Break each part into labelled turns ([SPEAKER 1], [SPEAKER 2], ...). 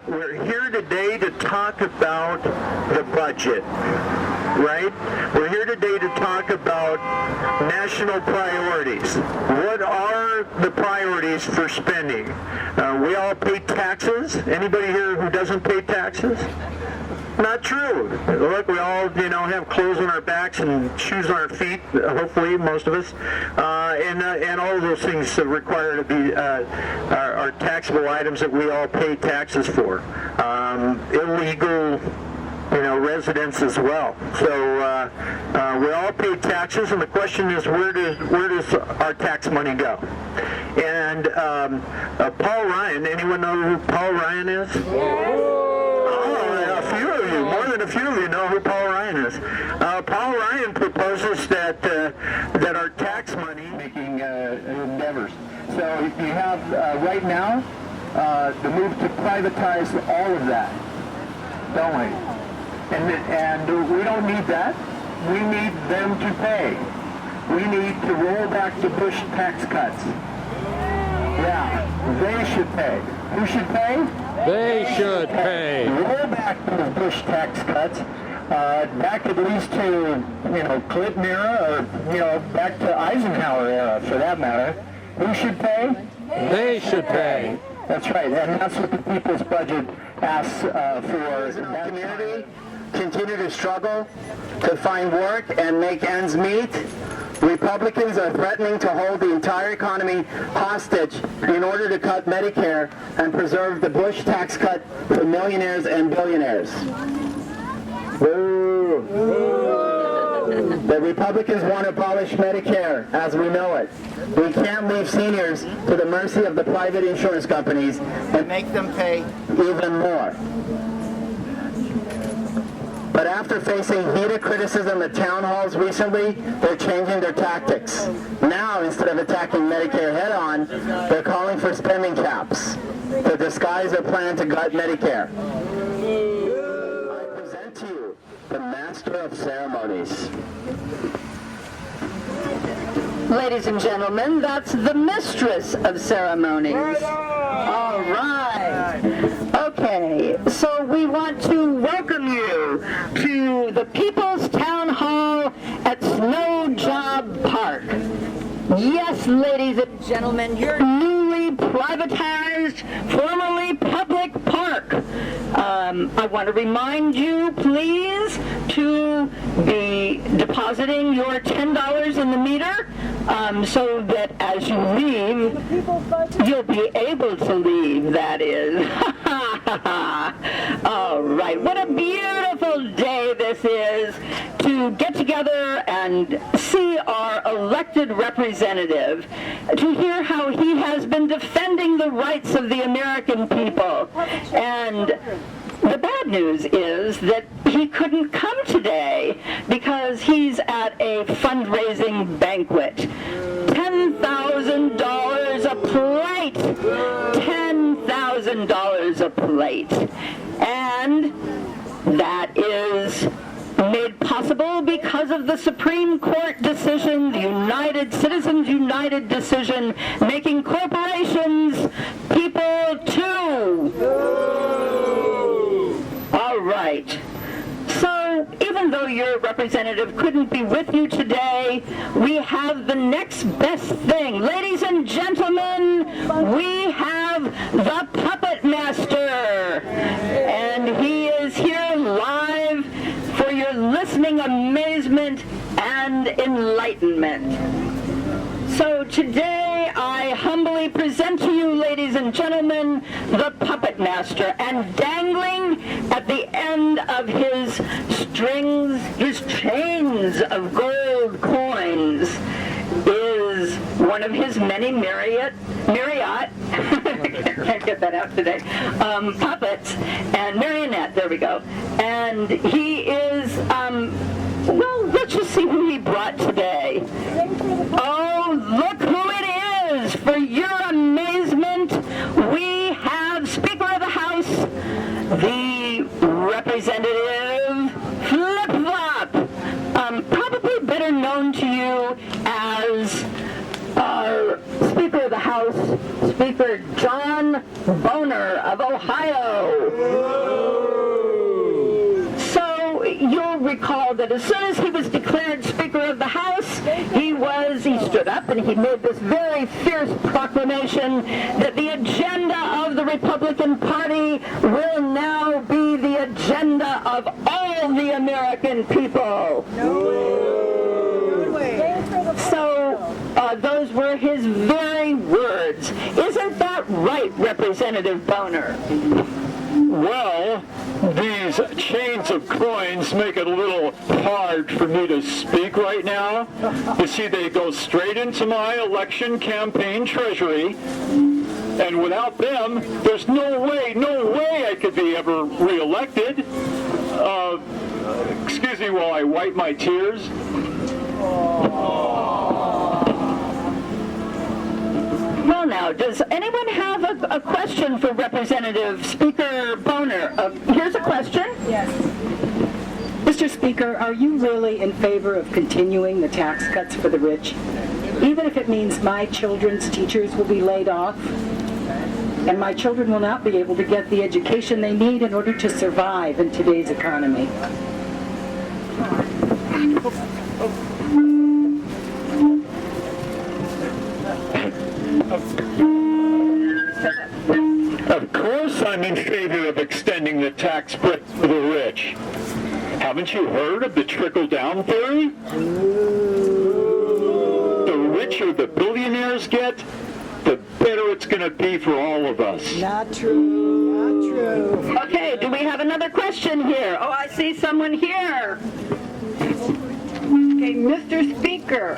[SPEAKER 1] We're here today to talk about the budget, right? We're here today to talk about national priorities. What are the priorities for spending? We all pay taxes. Anybody here who doesn't pay taxes? Not true. Look, we all, have clothes on our backs and shoes on our feet, hopefully, most of us. And all of those things require to be are taxable items that we all pay taxes for. Illegal, residents as well. So we all pay taxes, and the question is, where does our tax money go? And Paul Ryan, anyone know who Paul Ryan is? A few of you, more than a few of you know who Paul Ryan is. Paul Ryan proposes that our tax money making endeavors. So you have right now the move to privatize all of that, don't we? And we don't need that. We need them to pay. We need to roll back the Bush tax cuts. Yeah, they should pay. Who should pay?
[SPEAKER 2] They should pay.
[SPEAKER 1] Roll back the Bush tax cuts, back at least to, Clinton era, or, back to Eisenhower era, for that matter. Who should pay?
[SPEAKER 2] They should pay.
[SPEAKER 1] That's right, and that's what the people's budget asks for. The community continue to struggle to find work and make ends meet. Republicans are threatening to hold the entire economy hostage in order to cut Medicare and preserve the Bush tax cut for millionaires and billionaires. Boo. The Republicans want to abolish Medicare as we know it. We can't leave seniors to the mercy of the private insurance companies and make them pay even more. But after facing heated criticism at town halls recently, they're changing their tactics. Now, instead of attacking Medicare head-on, they're calling for spending caps to disguise their plan to gut Medicare. I present to you the Master of Ceremonies.
[SPEAKER 3] Ladies and gentlemen, that's the Mistress of Ceremonies. All right. Okay, so we want to welcome you to the People's Town Hall at Snow Job Park. Yes, ladies and gentlemen, your newly privatized, formerly public park. I want to remind you, please, to be depositing your $10 in the meter so that as you leave, you'll be able to leave, that is. All right, what a beautiful day this is to get together and see our elected representative, to hear how he has been defending the rights of the American people. And the bad news is that he couldn't come today because he's at a fundraising banquet. $10,000 a plate! $10,000 a plate. And that is made possible because of the Supreme Court decision, the Citizens United decision, making corporations people too. All right. So even though your representative couldn't be with you today, we have the next best thing. Ladies and gentlemen, we have the Puppet Master. And he is here live for your listening amazement and enlightenment. So today I humbly present to you, ladies and gentlemen, the Puppet Master. And dangling at the end of his strings, his chains of gold coins, is one of his many Marriott, can't get that out today, puppets, and marionette, there we go. And he is, well, let's just see who he brought today. Oh, look who it is! For your amazement, we have Speaker of the House, the Representative Flip-Flop, probably better known to you as our Speaker of the House, Speaker John Boehner of Ohio. So you'll recall that as soon as he was declared Speaker of the House, he stood up and he made this very fierce proclamation that the agenda of the Republican Party will now be the agenda of all the American people. So those were his very words. Isn't that right, Representative Boehner?
[SPEAKER 4] Well, these chains of coins make it a little hard for me to speak right now. You see, they go straight into my election campaign treasury, and without them, there's no way I could be ever reelected. Excuse me while I wipe my tears.
[SPEAKER 3] Well, now, does anyone have a question for Representative Speaker Boehner? Here's a question.
[SPEAKER 5] Yes. Mr. Speaker, are you really in favor of continuing the tax cuts for the rich, even if it means my children's teachers will be laid off, and my children will not be able to get the education they need in order to survive in today's economy?
[SPEAKER 4] Of course I'm in favor of extending the tax break for the rich. Haven't you heard of the trickle-down theory? The richer the billionaires get, the better it's going to be for all of us.
[SPEAKER 5] Not true. Not true.
[SPEAKER 3] Okay, do we have another question here? Oh, I see someone here.
[SPEAKER 6] Okay, Mr. Speaker,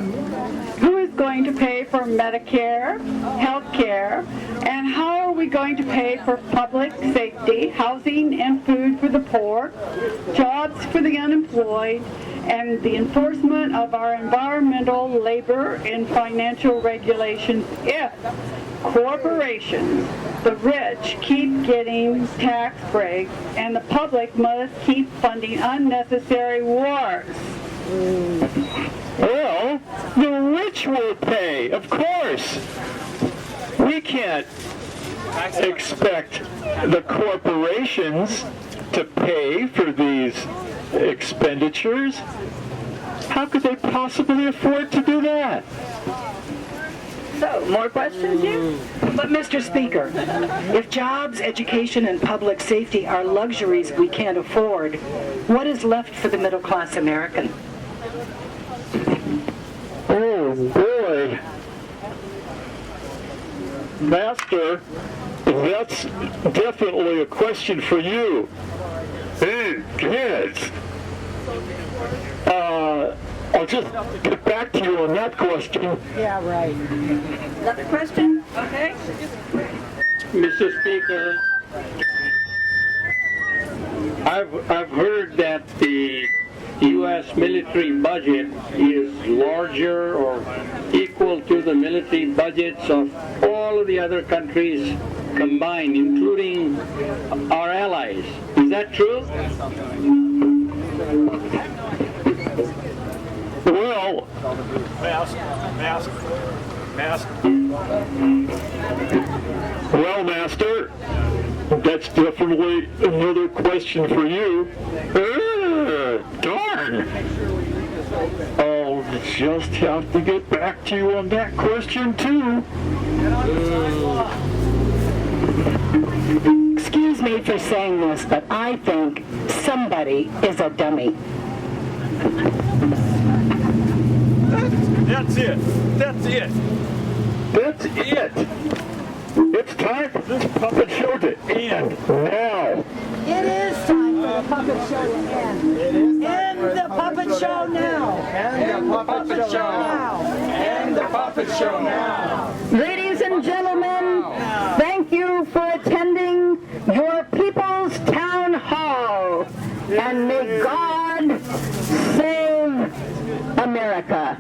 [SPEAKER 6] who is going to pay for Medicare, health care, and how are we going to pay for public safety, housing and food for the poor, jobs for the unemployed, and the enforcement of our environmental, labor, and financial regulations if corporations, the rich, keep getting tax breaks and the public must keep funding unnecessary wars?
[SPEAKER 4] Well, the rich will pay, of course. We can't expect the corporations to pay for these expenditures. How could they possibly afford to do that?
[SPEAKER 3] So, more questions here?
[SPEAKER 5] But, Mr. Speaker, if jobs, education, and public safety are luxuries we can't afford, what is left for the middle-class American?
[SPEAKER 4] Oh, boy. Master, that's definitely a question for you. Hey, kids. I'll just get back to you on that question.
[SPEAKER 5] Yeah, right.
[SPEAKER 3] Another question? Okay.
[SPEAKER 7] Mr. Speaker, I've heard that the U.S. military budget is larger or equal to the military budgets of all of the other countries combined, including our allies. Is that true?
[SPEAKER 4] Well, well, Master, that's definitely another question for you. Darn! I'll just have to get back to you on that question, too.
[SPEAKER 5] Excuse me for saying this, but I think somebody is a dummy.
[SPEAKER 4] That's it. That's it. That's it. It's time for this puppet show to end now.
[SPEAKER 5] It is time for the puppet show to end. End the puppet show now.
[SPEAKER 7] End the puppet show now. End the puppet show now.
[SPEAKER 3] Ladies and gentlemen, thank you for attending your People's Town Hall. And may God save America.